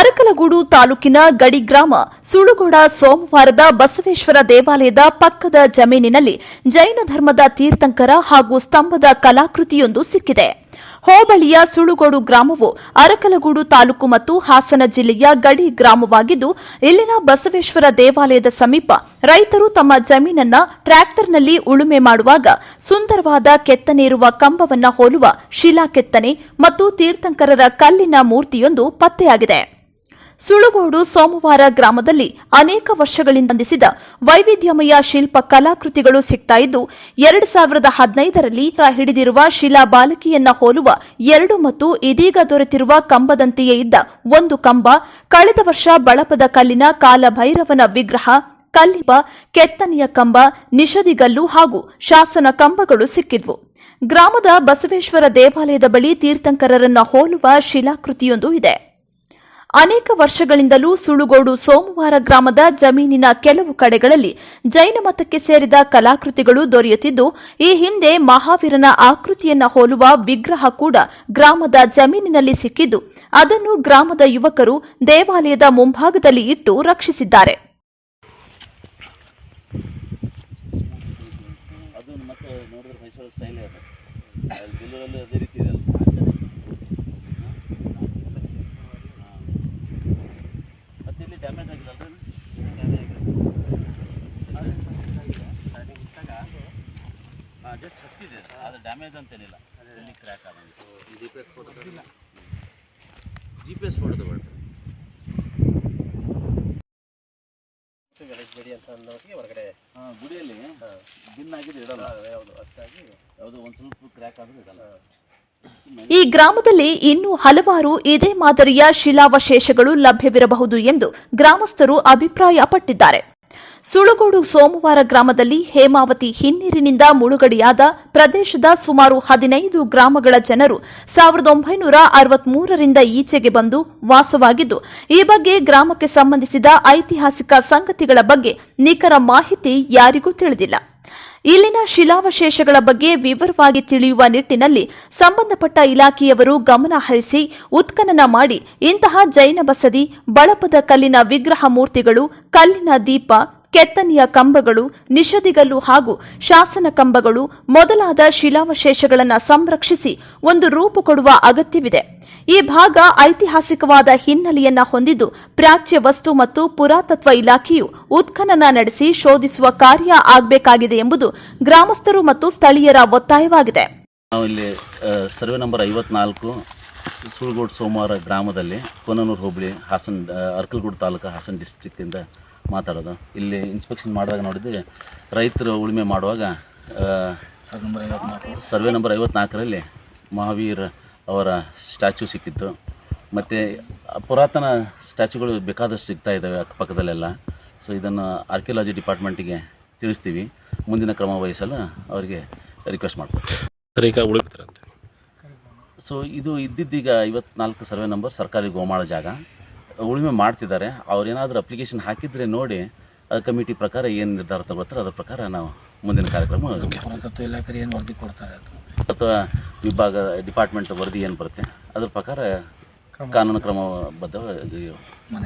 ಅರಕಲಗೂಡು ತಾಲೂಕಿನ ಗಡಿ ಗ್ರಾಮ ಸುಳುಗೋಡ ಸೋಮವಾರದ ಬಸವೇಶ್ವರ ದೇವಾಲಯದ ಪಕ್ಕದ ಜಮೀನಿನಲ್ಲಿ ಜೈನ ಧರ್ಮದ ತೀರ್ಥಂಕರ ಹಾಗೂ ಸ್ತಂಭದ ಕಲಾಕೃತಿಯೊಂದು ಸಿಕ್ಕಿದೆ. ಹೋಬಳಿಯ ಸುಳುಗೋಡು ಗ್ರಾಮವು ಅರಕಲಗೂಡು ತಾಲೂಕು ಮತ್ತು ಹಾಸನ ಜಿಲ್ಲೆಯ ಗಡಿ ಗ್ರಾಮವಾಗಿದ್ದು, ಇಲ್ಲಿನ ಬಸವೇಶ್ವರ ದೇವಾಲಯದ ಸಮೀಪ ರೈತರು ತಮ್ಮ ಜಮೀನನ್ನ ಟ್ರ್ಯಾಕ್ಟರ್ನಲ್ಲಿ ಉಳುಮೆ ಮಾಡುವಾಗ ಸುಂದರವಾದ ಕೆತ್ತನೆಯಿರುವ ಕಂಬವನ್ನ ಹೋಲುವ ಶಿಲಾ ಕೆತ್ತನೆ ಮತ್ತು ತೀರ್ಥಂಕರರ ಕಲ್ಲಿನ ಮೂರ್ತಿಯೊಂದು ಪತ್ತೆಯಾಗಿದೆ. ಸುಳುಗೋಡು ಸೋಮವಾರ ಗ್ರಾಮದಲ್ಲಿ ಅನೇಕ ವರ್ಷಗಳಿಂದ ಬಂಧಿಸಿದ ವೈವಿಧ್ಯಮಯ ಶಿಲ್ಪ ಕಲಾಕೃತಿಗಳು ಸಿಗ್ತಾ ಇದ್ದು, 2015ರಲ್ಲಿ ಹಿಡಿದಿರುವ ಶಿಲಾ ಬಾಲಕಿಯನ್ನ ಹೋಲುವ 2 ಮತ್ತು ಇದೀಗ ದೊರೆತಿರುವ ಕಂಬದಂತೆಯೇ ಇದ್ದ ಒಂದು ಕಂಬ, ಕಳೆದ ವರ್ಷ ಬಳಪದ ಕಲ್ಲಿನ ಕಾಲಭೈರವನ ವಿಗ್ರಹ, ಕಲ್ಲಿನ ಕೆತ್ತನೆಯ ಕಂಬ, ನಿಷದಿಗಲ್ಲು ಹಾಗೂ ಶಾಸನ ಕಂಬಗಳು ಸಿಕ್ಕಿದ್ವು. ಗ್ರಾಮದ ಬಸವೇಶ್ವರ ದೇವಾಲಯದ ಬಳಿ ತೀರ್ಥಂಕರರನ್ನ ಹೋಲುವ ಶಿಲಾಕೃತಿಯೊಂದು ಇದೆ. ಅನೇಕ ವರ್ಷಗಳಿಂದಲೂ ಸುಳುಗೋಡು ಸೋಮವಾರ ಗ್ರಾಮದ ಜಮೀನಿನ ಕೆಲವು ಕಡೆಗಳಲ್ಲಿ ಜೈನ ಮತಕ್ಕೆ ಸೇರಿದ ಕಲಾಕೃತಿಗಳು ದೊರೆಯುತ್ತಿದ್ದು, ಈ ಹಿಂದೆ ಮಹಾವೀರನ ಆಕೃತಿಯನ್ನ ಹೋಲುವ ವಿಗ್ರಹ ಕೂಡ ಗ್ರಾಮದ ಜಮೀನಿನಲ್ಲಿ ಸಿಕ್ಕಿದ್ದು, ಅದನ್ನು ಗ್ರಾಮದ ಯುವಕರು ದೇವಾಲಯದ ಮುಂಭಾಗದಲ್ಲಿ ಇಟ್ಟು ರಕ್ಷಿಸಿದ್ದಾರೆ. ಡ್ಯಾಮೇಜ್ ಆಗಿಲ್ಲ ಜಸ್ಟ್ ಹತ್ತಿದೆ, ಅದು ಡ್ಯಾಮೇಜ್ ಅಂತೇನಿಲ್ಲ. ಇಲ್ಲಿ ಕ್ರ್ಯಾಕ್ ಆದಂಗೆ GPS ಫೋಟೋ ತಗೊಳ್ಳಿ. ಗಡಿ ಅಂತ ಅನ್ನೋರಿಗೆ ಹೊರಗಡೆ ಗುಡಿಯಲ್ಲಿ ಬಿನ್ ಆಗಿದೆ ಇಡಲ್ಲ, ಯಾವುದು ಅದಕ್ಕಾಗಿ ಯಾವುದೋ ಒಂದು ಸ್ವಲ್ಪ ಕ್ರ್ಯಾಕ್ ಆದರೂ ಇಡಲ್ಲ. ಈ ಗ್ರಾಮದಲ್ಲಿ ಇನ್ನೂ ಹಲವಾರು ಇದೇ ಮಾದರಿಯ ಶಿಲಾವಶೇಷಗಳು ಲಭ್ಯವಿರಬಹುದು ಎಂದು ಗ್ರಾಮಸ್ಥರು ಅಭಿಪ್ರಾಯಪಟ್ಟಿದ್ದಾರೆ. ಸುಳುಗೋಡು ಸೋಮವಾರ ಗ್ರಾಮದಲ್ಲಿ ಹೇಮಾವತಿ ಹಿನ್ನೀರಿನಿಂದ ಮುಳುಗಡೆಯಾದ ಪ್ರದೇಶದ ಸುಮಾರು 15 ಗ್ರಾಮಗಳ ಜನರು 1963ರಿಂದ ಈಚೆಗೆ ಬಂದು ವಾಸವಾಗಿದ್ದು, ಈ ಬಗ್ಗೆ ಗ್ರಾಮಕ್ಕೆ ಸಂಬಂಧಿಸಿದ ಐತಿಹಾಸಿಕ ಸಂಗತಿಗಳ ಬಗ್ಗೆ ನಿಖರ ಮಾಹಿತಿ ಯಾರಿಗೂ ತಿಳಿದಿಲ್ಲ. ಇಲ್ಲಿನ ಶಿಲಾವಶೇಷಗಳ ಬಗ್ಗೆ ವಿವರವಾಗಿ ತಿಳಿಯುವ ನಿಟ್ಟಿನಲ್ಲಿ ಸಂಬಂಧಪಟ್ಟ ಇಲಾಖೆಯವರು ಗಮನ ಹರಿಸಿ ಉತ್ಖನನ ಮಾಡಿ ಇಂತಹ ಜೈನ ಬಸದಿ, ಬಳಪದ ಕಲ್ಲಿನ ವಿಗ್ರಹ ಮೂರ್ತಿಗಳು, ಕಲ್ಲಿನ ದೀಪ, ಕೆತ್ತನೆಯ ಕಂಬಗಳು, ನಿಷದಿಗಲ್ಲು ಹಾಗೂ ಶಾಸನ ಕಂಬಗಳು ಮೊದಲಾದ ಶಿಲಾವಶೇಷಗಳನ್ನು ಸಂರಕ್ಷಿಸಿ ಒಂದು ರೂಪು ಕೊಡುವ ಅಗತ್ಯವಿದೆ. ಈ ಭಾಗ ಐತಿಹಾಸಿಕವಾದ ಹಿನ್ನೆಲೆಯನ್ನ ಹೊಂದಿದ್ದು, ಪ್ರಾಚ್ಯ ವಸ್ತು ಮತ್ತು ಪುರಾತತ್ವ ಇಲಾಖೆಯು ಉತ್ಖನನ ನಡೆಸಿ ಶೋಧಿಸುವ ಕಾರ್ಯ ಆಗಬೇಕಾಗಿದೆ ಎಂಬುದು ಗ್ರಾಮಸ್ಥರು ಮತ್ತು ಸ್ಥಳೀಯರ ಒತ್ತಾಯವಾಗಿದೆ. ನಾವು ಇಲ್ಲಿ ಸರ್ವೆ ನಂಬರ್ 54 ಸುಳುಗೋಡು ಸೋಮವಾರ ಗ್ರಾಮದಲ್ಲಿ ಕೋನನೂರು ಹೋಬಳಿ ಹಾಸನ ಅರಕಲಗೂಡು ತಾಲೂಕು ಹಾಸನ ಡಿಸ್ಟ್ರಿಕ್ಟಿಂದ ಮಾತಾಡೋದು. ಇಲ್ಲಿ ಇನ್ಸ್ಪೆಕ್ಷನ್ ಮಾಡಿದಾಗ ನೋಡಿದ್ರೆ ರೈತರು ಉಳುಮೆ ಮಾಡುವಾಗ ಸರ್ವೆ ನಂಬರ್ 54ರಲ್ಲಿ ಮಹಾವೀರ್ ಅವರ ಸ್ಟ್ಯಾಚ್ಯೂ ಸಿಕ್ಕಿತ್ತು. ಮತ್ತು ಪುರಾತನ ಸ್ಟ್ಯಾಚ್ಯೂಗಳು ಬೇಕಾದಷ್ಟು ಸಿಗ್ತಾ ಇದ್ದಾವೆ ಅಕ್ಕಪಕ್ಕದಲ್ಲೆಲ್ಲ. ಸೊ ಇದನ್ನು ಆರ್ಕಿಯಾಲಜಿ ಡಿಪಾರ್ಟ್ಮೆಂಟಿಗೆ ತಿಳಿಸ್ತೀವಿ, ಮುಂದಿನ ಕ್ರಮ ವಹಿಸಲು ಅವರಿಗೆ ರಿಕ್ವೆಸ್ಟ್ ಮಾಡ್ಕೊಡ್ತೀವಿ. ಸೊ ಇದು ಇದ್ದಿದ್ದೀಗ 54 ಸರ್ವೆ ನಂಬರ್ ಸರ್ಕಾರಿ ಗೋಮಾಳ ಜಾಗ, ಉಳುಮೆ ಮಾಡ್ತಿದ್ದಾರೆ. ಅವ್ರೇನಾದರೂ ಅಪ್ಲಿಕೇಶನ್ ಹಾಕಿದರೆ ನೋಡಿ ಕಮಿಟಿ ಪ್ರಕಾರ ಏನು ನಿರ್ಧಾರ ತಗೋತಾರೆ ಅದ್ರ ಪ್ರಕಾರ ನಾವು ಮುಂದಿನ ಕಾರ್ಯಕ್ರಮ ಏನು ವರದಿ ಕೊಡ್ತಾರೆ ಅಥವಾ ವಿಭಾಗ ಡಿಪಾರ್ಟ್ಮೆಂಟ್ ವರದಿ ಏನು ಬರುತ್ತೆ ಅದ್ರ ಪ್ರಕಾರ ಕಾನೂನು ಕ್ರಮಬದ್ಧ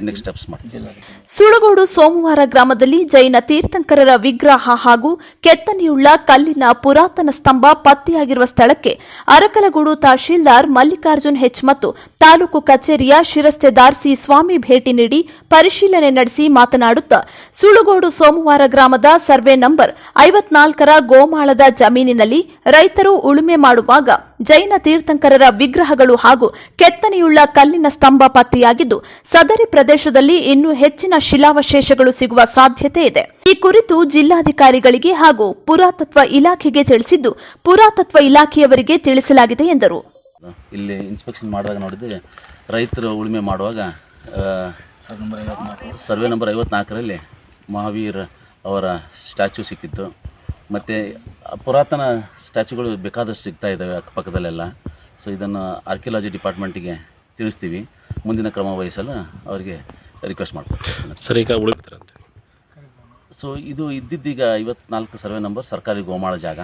ನೆಕ್ಸ್ಟ್ ಸ್ಟೆಪ್ಸ್ ಮಾಡ್ತೀವಿ. ಸುಳುಗೋಡು ಸೋಮವಾರ ಗ್ರಾಮದಲ್ಲಿ ಜೈನ ತೀರ್ಥಂಕರರ ವಿಗ್ರಹ ಹಾಗೂ ಕೆತ್ತನೆಯುಳ್ಳ ಕಲ್ಲಿನ ಪುರಾತನ ಸ್ತಂಭ ಪತ್ತೆಯಾಗಿರುವ ಸ್ಥಳಕ್ಕೆ ಅರಕಲಗೂಡು ತಹಶೀಲ್ದಾರ್ ಮಲ್ಲಿಕಾರ್ಜುನ್ ಹೆಚ್ ಮತ್ತು ತಾಲೂಕು ಕಚೇರಿಯ ಶಿರಸ್ತೆದಾರ್ ಸಿ ಸ್ವಾಮಿ ಭೇಟಿ ನೀಡಿ ಪರಿಶೀಲನೆ ನಡೆಸಿ ಮಾತನಾಡುತ್ತಾ, ಸುಳುಗೋಡು ಸೋಮವಾರ ಗ್ರಾಮದ ಸರ್ವೆ ನಂಬರ್ 54ರ ಗೋಮಾಳದ ಜಮೀನಿನಲ್ಲಿ ರೈತರು ಉಳುಮೆ ಮಾಡುವಾಗ ಜೈನ ತೀರ್ಥಂಕರರ ವಿಗ್ರಹಗಳು ಹಾಗೂ ಕೆತ್ತನೆಯುಳ್ಳ ಕಲ್ಲಿನ ಸ್ತಂಭ ಪತ್ತೆಯಾಗಿದ್ದು, ಸದರಿ ಪ್ರದೇಶದಲ್ಲಿ ಇನ್ನೂ ಹೆಚ್ಚಿನ ಶಿಲಾವಶೇಷಗಳು ಸಿಗುವ ಸಾಧ್ಯತೆ ಇದೆ. ಈ ಕುರಿತು ಜಿಲ್ಲಾಧಿಕಾರಿಗಳಿಗೆ ಹಾಗೂ ಪುರಾತತ್ವ ಇಲಾಖೆಗೆ ತಿಳಿಸಿದ್ದು, ಪುರಾತತ್ವ ಇಲಾಖೆಯವರಿಗೆ ತಿಳಿಸಲಾಗಿದೆ ಎಂದರು. ಇಲ್ಲಿ ಇನ್ಸ್ಪೆಕ್ಷನ್ ಮಾಡಿದಾಗ ನೋಡಿದ್ರೆ ರೈತರು ಉಳುಮೆ ಮಾಡುವಾಗ ಸರ್ವೆ ನಂಬರ್ 54ರಲ್ಲಿ ಮಹಾವೀರ್ ಅವರ ಸ್ಟ್ಯಾಚ್ಯೂ ಸಿಕ್ಕಿತ್ತು. ಮತ್ತು ಪುರಾತನ ಸ್ಟ್ಯಾಚ್ಯೂಗಳು ಬೇಕಾದಷ್ಟು ಸಿಗ್ತಾ ಇದ್ದಾವೆ ಅಕ್ಕಪಕ್ಕದಲ್ಲೆಲ್ಲ. ಸೊ ಇದನ್ನು ಆರ್ಕಿಯಾಲಜಿ ಡಿಪಾರ್ಟ್ಮೆಂಟಿಗೆ ತಿಳಿಸ್ತೀವಿ, ಮುಂದಿನ ಕ್ರಮ ವಹಿಸಲು ಅವರಿಗೆ ರಿಕ್ವೆಸ್ಟ್ ಮಾಡ್ಕೊಡ್ತೀವಿ. ಸೊ ಇದು ಇದ್ದಿದ್ದೀಗ 54 ಸರ್ವೆ ನಂಬರ್ ಸರ್ಕಾರಿ ಗೋಮಾಳ ಜಾಗ,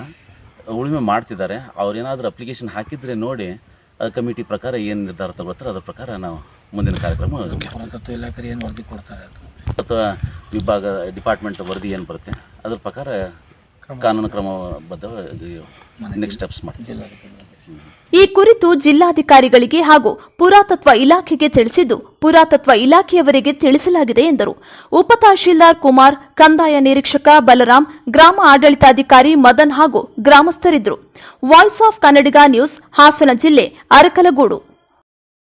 ಉಳುಮೆ ಮಾಡ್ತಿದ್ದಾರೆ. ಅವ್ರೇನಾದರೂ ಅಪ್ಲಿಕೇಶನ್ ಹಾಕಿದರೆ ನೋಡಿ ಕಮಿಟಿ ಪ್ರಕಾರ ಏನು ನಿರ್ಧಾರ ತಗೋತಾರೆ ಅದರ ಪ್ರಕಾರ ನಾವು ಮುಂದಿನ ಕಾರ್ಯಕ್ರಮ ಪುರಾತತ್ವ ಇಲಾಖೆ ಏನು ವರದಿ ಕೊಡ್ತಾರೆ ಅದು ಅಥವಾ ವಿಭಾಗ ಡಿಪಾರ್ಟ್ಮೆಂಟ್ ವರದಿ ಏನು ಬರುತ್ತೆ ಅದ್ರ ಪ್ರಕಾರ ಕಾನೂನು ಕ್ರಮಬದ್ಧ ನೆಕ್ಸ್ಟ್ ಸ್ಟೆಪ್ಸ್ ಮಾಡ್ತೀವಿ. ಈ ಕುರಿತು ಜಿಲ್ಲಾಧಿಕಾರಿಗಳಿಗೆ ಹಾಗೂ ಪುರಾತತ್ವ ಇಲಾಖೆಗೆ ತಿಳಿಸಿದ್ದು ಪುರಾತತ್ವ ಇಲಾಖೆಯವರಿಗೆ ತಿಳಿಸಲಾಗಿದೆ ಎಂದರು. ಉಪತಹಶೀಲ್ದಾರ್ ಕುಮಾರ್, ಕಂದಾಯ ನಿರೀಕ್ಷಕ ಬಲರಾಮ್, ಗ್ರಾಮ ಆಡಳಿತಾಧಿಕಾರಿ ಮದನ್ ಹಾಗೂ ಗ್ರಾಮಸ್ಥರಿದ್ದರು. Voice of Kannadiga news, Hassan ಜಿಲ್ಲೆ, ಅರಕಲಗೂಡು.